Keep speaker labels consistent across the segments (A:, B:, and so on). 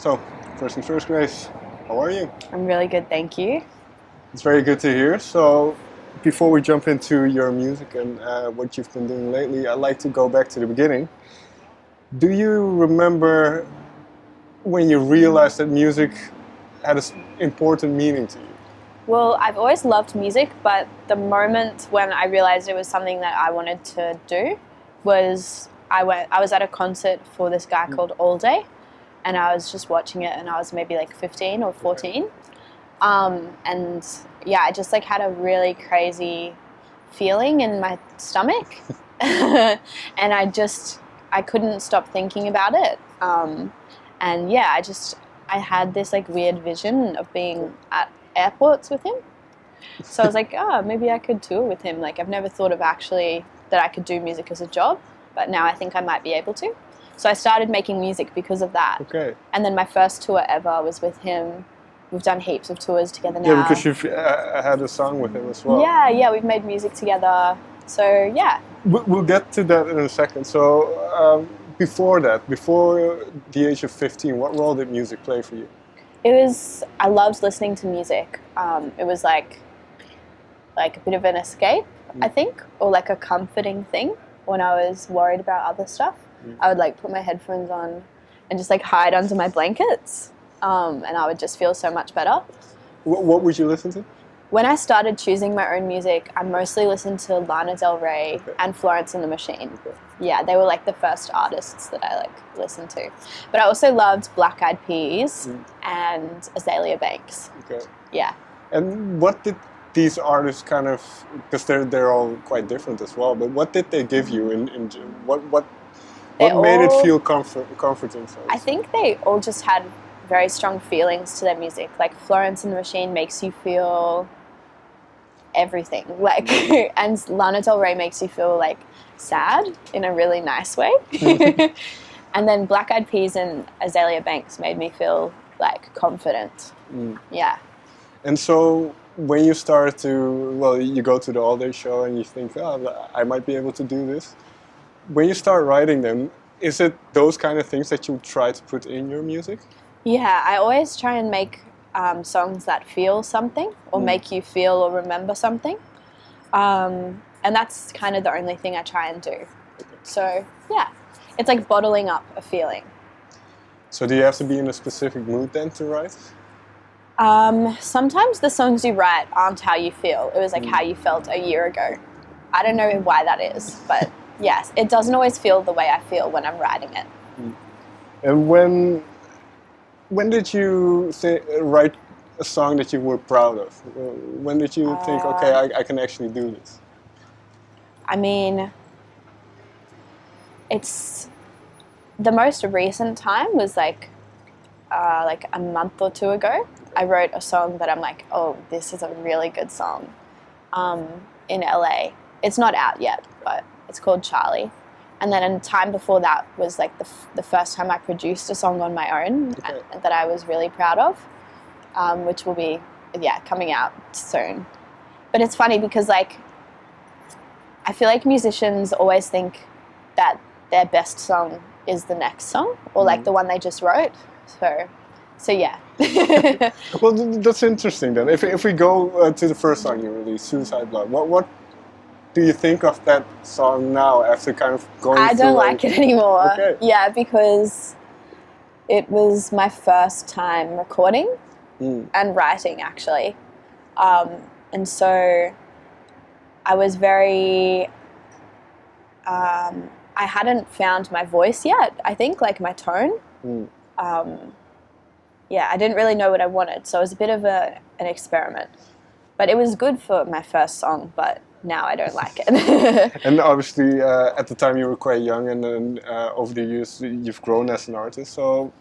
A: So, first things first, Grace, how are you?
B: I'm really good, thank you.
A: It's very good to hear. So, before we jump into your music and what you've been doing lately, I'd like to go back to the beginning. Do you remember when you realized that music had an important meaning to you?
B: Well, I've always loved music, but the moment when I realized it was something that I wanted to do was I was at a concert for this guy called All Day, and I was just watching it, and I was maybe like 15 or 14. And yeah, I just like had a really crazy feeling in my stomach, and I couldn't stop thinking about it. And yeah, I had this like weird vision of being at airports with him. So I was like, oh, maybe I could tour with him. Like I've never thought of actually that I could do music as a job, but now I think I might be able to. So I started making music because of that.
A: Okay.
B: And then my first tour ever was with him. We've done heaps of tours together now.
A: Yeah, because you've had a song with him as well.
B: Yeah, we've made music together. So yeah.
A: We'll get to that in a second. So before that, before the age of 15, what role did music play for you?
B: I loved listening to music. It was like a bit of an escape, I think, or like a comforting thing when I was worried about other stuff. I would like put my headphones on and just like hide under my blankets, and I would just feel so much better.
A: What would you listen to?
B: When I started choosing my own music, I mostly listened to Lana del Rey and Florence and the Machine.
A: Okay.
B: Yeah, they were like the first artists that I like listened to. But I also loved Black Eyed Peas and Azalea Banks.
A: Okay.
B: Yeah.
A: And what did these artists kind of, because they're all quite different as well, but what did they give you what made it feel comforting for you?
B: I think they all just had very strong feelings to their music. Like Florence and the Machine makes you feel everything. Like and Lana Del Rey makes you feel like sad in a really nice way. And then Black Eyed Peas and Azalea Banks made me feel like confident. Yeah.
A: And so when you start to, you go to the All Day show and you think, oh, I might be able to do this. When you start writing them, is it those kind of things that you try to put in your music?
B: Yeah, I always try and make songs that feel something or make you feel or remember something. And that's kind of the only thing I try and do. Okay. So, yeah, it's like bottling up a feeling.
A: So do you have to be in a specific mood then to write?
B: Sometimes the songs you write aren't how you feel. It was like how you felt a year ago. I don't know why that is, but yes, it doesn't always feel the way I feel when I'm writing it.
A: And when did you write a song that you were proud of? When did you think, okay, I can actually do this?
B: I mean, it's the most recent time was like a month or two ago. I wrote a song that I'm like, oh, this is a really good song in LA. It's not out yet, but it's called Charlie. And then a time before that was like the first time I produced a song on my own that I was really proud of, which will be, coming out soon. But it's funny because like, I feel like musicians always think that their best song is the next song or like the one they just wrote. So yeah.
A: Well, that's interesting then. If we go to the first song you released, Suicide Blood, what do you think of that song now after kind of going through?
B: I don't like it anymore.
A: Okay.
B: Yeah, because it was my first time recording and writing actually. And so I was very, I hadn't found my voice yet, I think, like my tone. I didn't really know what I wanted, so it was a bit of an experiment. But it was good for my first song, but now I don't like it.
A: And obviously, at the time you were quite young, and then over the years you've grown as an artist. So,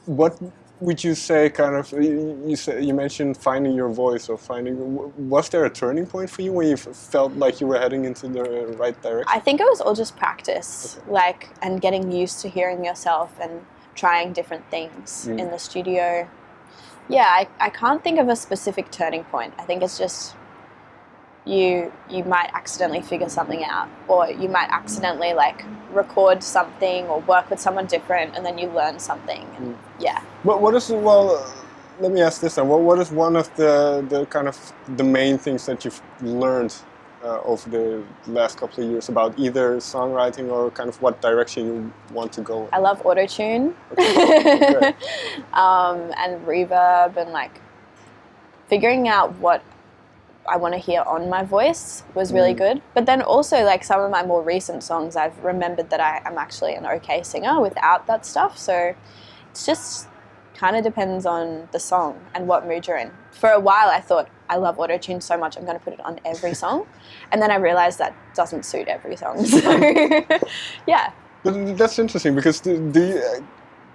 A: what would you say? Kind of, you mentioned finding your voice or finding. Was there a turning point for you when you felt like you were heading into the right direction?
B: I think it was all just practice, and getting used to hearing yourself and trying different things in the studio. Yeah, I can't think of a specific turning point. I think it's just you might accidentally figure something out, or you might accidentally like record something or work with someone different, and then you learn something. And, yeah.
A: What is let me ask this then. What is one of the kind of the main things that you've learned over the last couple of years about either songwriting or kind of what direction you want to go in?
B: I love autotune.
A: Okay.
B: And reverb, and like figuring out what I want to hear on my voice was really good. But then also like some of my more recent songs, I've remembered that I'm actually an okay singer without that stuff. So it's just kind of depends on the song and what mood you're in. For a while I thought, I love autotune so much, I'm going to put it on every song. And then I realized that doesn't suit every song. So yeah.
A: But that's interesting, because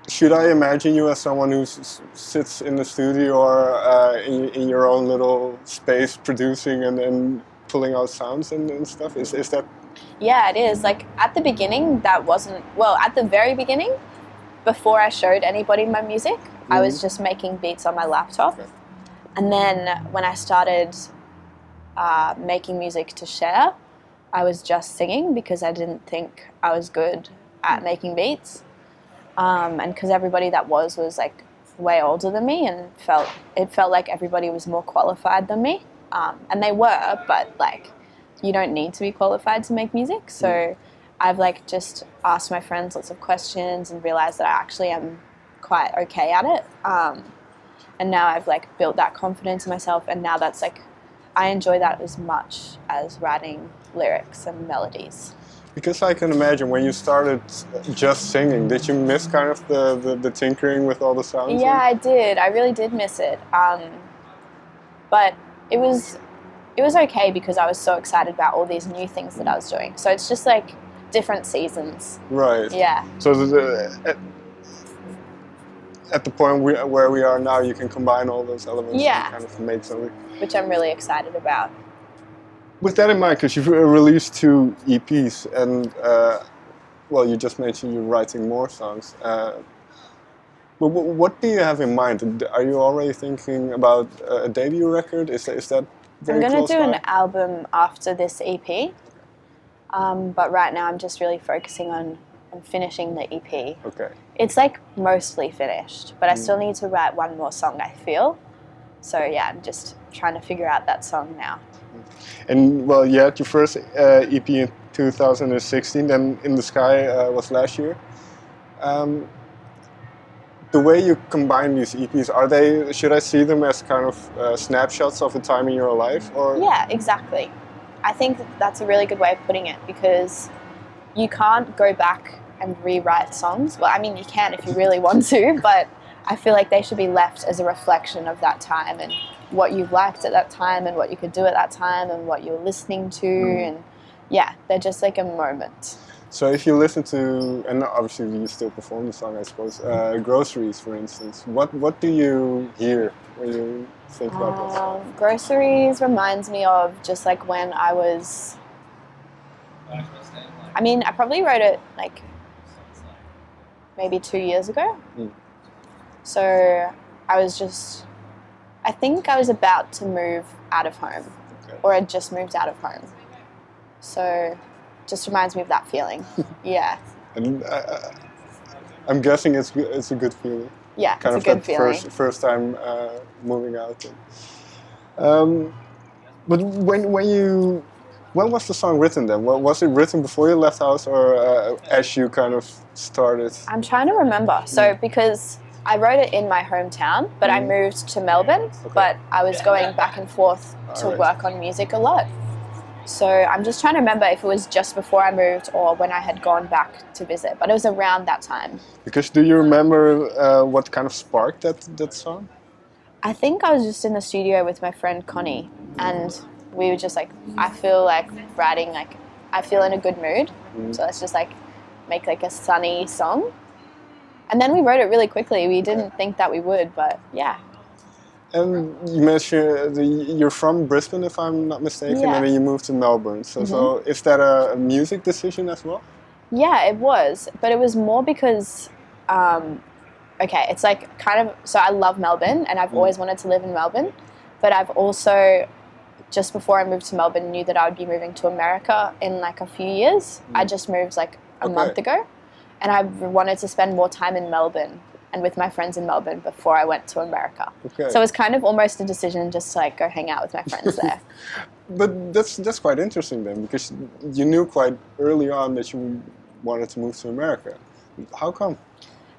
A: should I imagine you as someone who sits in the studio or in your own little space producing and pulling out sounds and stuff? Is that?
B: Yeah, it is. Like at the beginning, that wasn't, well, at the very beginning, before I showed anybody my music, I was just making beats on my laptop.
A: Okay.
B: And then when I started making music to share, I was just singing because I didn't think I was good at making beats. And because everybody that was like way older than me, and it felt like everybody was more qualified than me. And they were, but like you don't need to be qualified to make music. So I've like just asked my friends lots of questions and realized that I actually am quite okay at it. And now I've like built that confidence in myself, and now that's like, I enjoy that as much as writing lyrics and melodies.
A: Because I can imagine when you started just singing, did you miss kind of the tinkering with all the sounds?
B: Yeah, I did. I really did miss it. But it was okay because I was so excited about all these new things that I was doing. So it's just like different seasons.
A: Right.
B: Yeah.
A: So at the point where we are now, you can combine all those elements and kind of make something.
B: Which I'm really excited about.
A: With that in mind, because you've released 2 EPs, and well, you just mentioned you're writing more songs. But what do you have in mind? Are you already thinking about a debut record? Is that very
B: I'm going to do
A: close by?
B: an album after this EP, but right now I'm just really focusing on finishing the EP.
A: Okay.
B: It's like mostly finished, but I still need to write one more song, I feel. So yeah, I'm just trying to figure out that song now.
A: And well, you had your first EP in 2016, then In the Sky was last year. The way you combine these EPs, should I see them as kind of snapshots of a time in your life? Or?
B: Yeah, exactly. I think that's a really good way of putting it, because you can't go back and rewrite songs. Well, I mean, you can if you really want to, but I feel like they should be left as a reflection of that time and what you liked at that time and what you could do at that time and what you were listening to. And yeah, they're just like a moment.
A: So if you listen to, and obviously you still perform the song, I suppose, Groceries, for instance, what do you hear when you think about this?
B: Groceries reminds me of just like when I was, I mean, I probably wrote it like maybe 2 years ago. So I think I was about to move out of home, or I just moved out of home. So just reminds me of that feeling. Yeah.
A: And I'm guessing it's a good feeling.
B: Yeah,
A: kind
B: it's a good feeling.
A: First time moving out. But when was the song written then? Was it written before you left house, or as you kind of started?
B: I'm trying to remember. So because I wrote it in my hometown, but I moved to Melbourne, but I was going back and forth to work on music a lot. So I'm just trying to remember if it was just before I moved or when I had gone back to visit, but it was around that time.
A: Because do you remember what kind of sparked that song?
B: I think I was just in the studio with my friend Connie, and we were just like, I feel like writing, like I feel in a good mood, so let's just like make like a sunny song. And then we wrote it really quickly. We didn't think that we would, but yeah.
A: And you mentioned you're from Brisbane, if I'm not mistaken, and then you moved to Melbourne. So is that a music decision as well?
B: Yeah, it was. But it was more because, okay, it's like kind of, so I love Melbourne and I've always wanted to live in Melbourne, but I've also just before I moved to Melbourne, knew that I would be moving to America in like a few years. I just moved like a month ago, and I wanted to spend more time in Melbourne and with my friends in Melbourne before I went to America. So it was kind of almost a decision just to like go hang out with my friends there.
A: But that's quite interesting then, because you knew quite early on that you wanted to move to America. How come?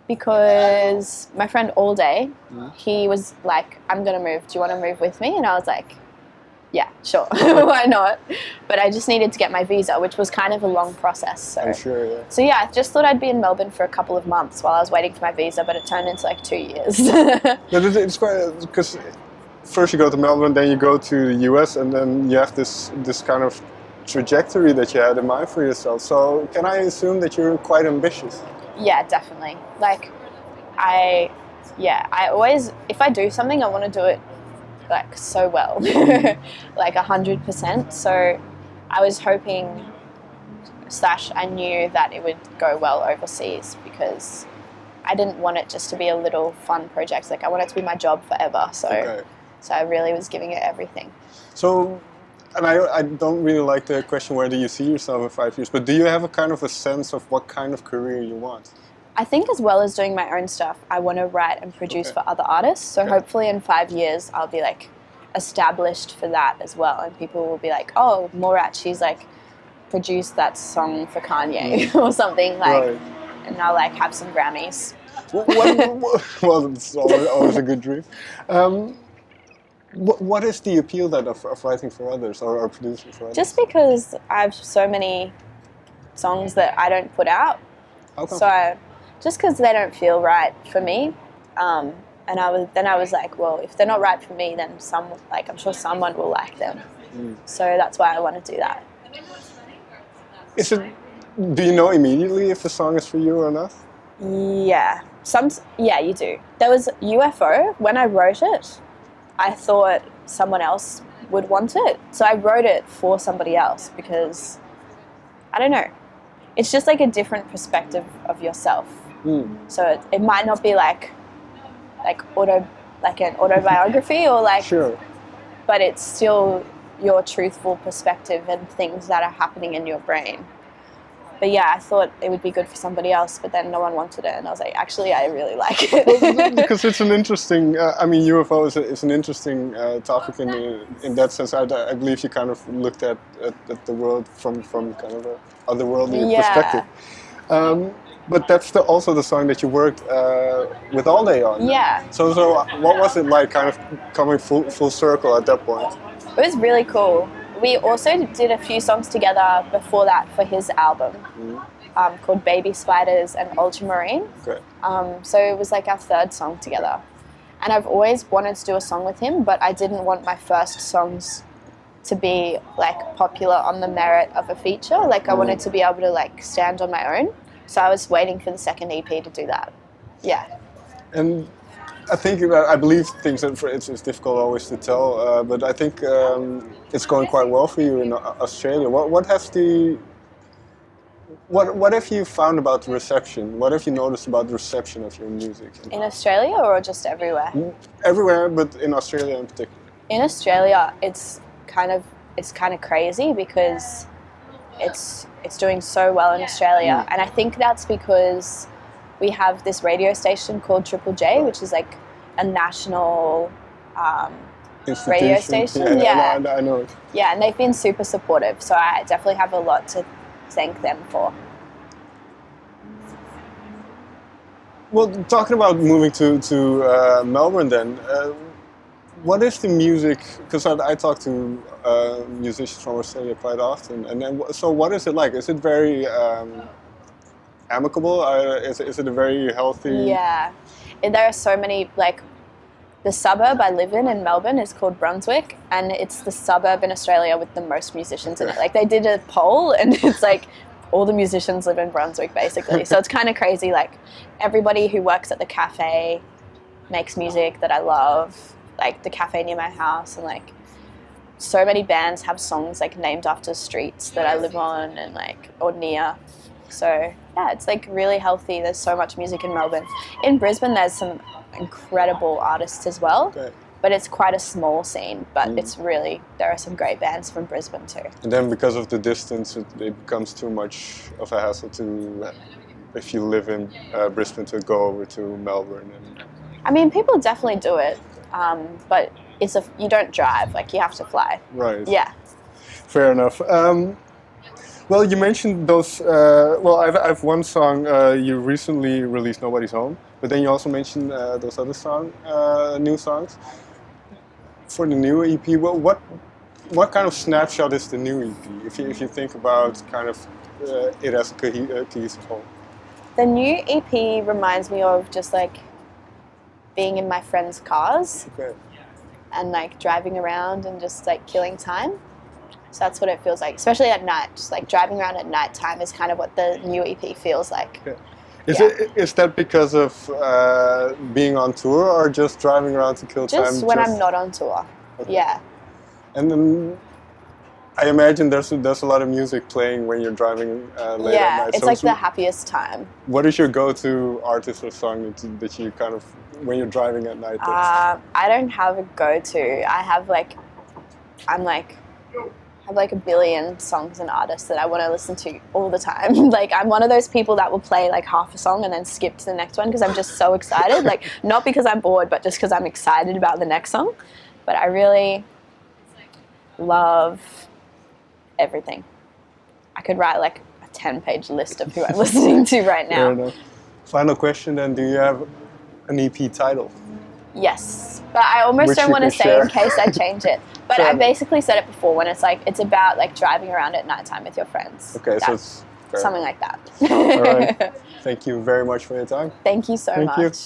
B: Because my friend All Day, he was like, I'm going to move. Do you want to move with me? And I was like, yeah, sure. Why not? But I just needed to get my visa, which was kind of a long process. So,
A: I'm sure, yeah.
B: So yeah, I just thought I'd be in Melbourne for a couple of months while I was waiting for my visa, but it turned into like 2 years.
A: But it's quite, because first you go to Melbourne, then you go to the US, and then you have this kind of trajectory that you had in mind for yourself. So can I assume that you're quite ambitious?
B: Yeah, definitely. Like, I always, if I do something, I want to do it like so well, like 100%. So I was hoping / I knew that it would go well overseas, because I didn't want it just to be a little fun project. Like, I want it to be my job forever. So, so I really was giving it everything.
A: So, and I don't really like the question, where do you see yourself in 5 years? But do you have a kind of a sense of what kind of career you want?
B: I think as well as doing my own stuff, I want to write and produce for other artists. So hopefully in 5 years, I'll be like established for that as well. And people will be like, oh, Mallrat, she's like produced that song for Kanye or something like, and I'll like have some Grammys.
A: Well, it's always a good dream. What is the appeal then of writing for others or producing for others?
B: Just because I have so many songs that I don't put out.
A: How come?
B: So just because they don't feel right for me. And I was like, well, if they're not right for me, then I'm sure someone will like them. So that's why I want to do that.
A: Do you know immediately if a song is for you or not?
B: Yeah. Yeah, you do. There was UFO. When I wrote it, I thought someone else would want it. So I wrote it for somebody else because, I don't know, it's just like a different perspective of yourself. So it might not be like an autobiography or like, but it's still your truthful perspective and things that are happening in your brain. But yeah, I thought it would be good for somebody else, but then no one wanted it, and I was like, actually, I really like it.
A: Well, because it's an interesting, UFO is an interesting topic in that sense. I believe you kind of looked at the world from kind of a otherworldly perspective. But that's also the song that you worked with All Day on.
B: Yeah.
A: So what was it like, kind of coming full circle at that point?
B: It was really cool. We also did a few songs together before that for his album called Baby Spiders and Ultramarine. So it was like our third song together. And I've always wanted to do a song with him, but I didn't want my first songs to be like popular on the merit of a feature. Like I wanted to be able to like stand on my own. So I was waiting for the second EP to do that. Yeah.
A: And I believe things that it's difficult always to tell, but I think it's going quite well for you in Australia. What have you found about the reception? What have you noticed about the reception of your music?
B: In Australia or just everywhere?
A: Everywhere, but in Australia in particular.
B: In Australia, it's kind of crazy because it's doing so well in Australia, and I think that's because we have this radio station called Triple J, which is like a national radio station.
A: Yeah, I know it.
B: Yeah, and they've been super supportive, so I definitely have a lot to thank them for.
A: Well, talking about moving to Melbourne then, what is the music, because I talk to musicians from Australia quite often, and then, so what is it like? Is it very amicable? Is it a very healthy...
B: Yeah, there are so many, like, the suburb I live in Melbourne is called Brunswick, and it's the suburb in Australia with the most musicians in it. Like, they did a poll, and it's like, all the musicians live in Brunswick, basically. So it's kind of crazy, like, everybody who works at the cafe makes music that I love, like the cafe near my house, and like so many bands have songs like named after streets that I live on and like or near. So yeah, it's like really healthy. There's so much music in Melbourne. In Brisbane, there's some incredible artists as well. but it's quite a small scene. But it's really, there are some great bands from Brisbane too.
A: And then because of the distance, it becomes too much of a hassle to, if you live in Brisbane, to go over to Melbourne. And
B: I mean, people definitely do it, but you don't drive, like you have to fly.
A: Right.
B: Yeah.
A: Fair enough. Well, you mentioned those. I've one song you recently released, "Nobody's Home," but then you also mentioned those other new songs for the new EP. Well, what kind of snapshot is the new EP? If you think about kind of it as a cohesive whole.
B: The new EP reminds me of just like being in my friends' cars.
A: Okay.
B: And like driving around and just like killing time. So that's what it feels like, especially at night. Just like driving around at night time is kind of what the new EP feels like.
A: Okay. Is that because of being on tour or just driving around to kill time?
B: Just when I'm not on tour. Okay. Yeah.
A: And then I imagine there's a lot of music playing when you're driving late at night.
B: It's like the happiest time.
A: What is your go-to artist or song that you kind of, when you're driving at night?
B: I don't have a go-to. I have like a billion songs and artists that I want to listen to all the time. Like I'm one of those people that will play like half a song and then skip to the next one because I'm just so excited. Like not because I'm bored, but just because I'm excited about the next song. But I really love everything. I could write like a 10-page list of who I'm listening to right now.
A: Fair enough. Final question then, do you have an EP title?
B: Yes, but I almost don't want to say in case I change it. But I basically said it before when it's like, it's about like driving around at nighttime with your friends.
A: Okay, so it's
B: something like that.
A: All right. Thank you very much for your time.
B: Thank you so much.
A: Thank you.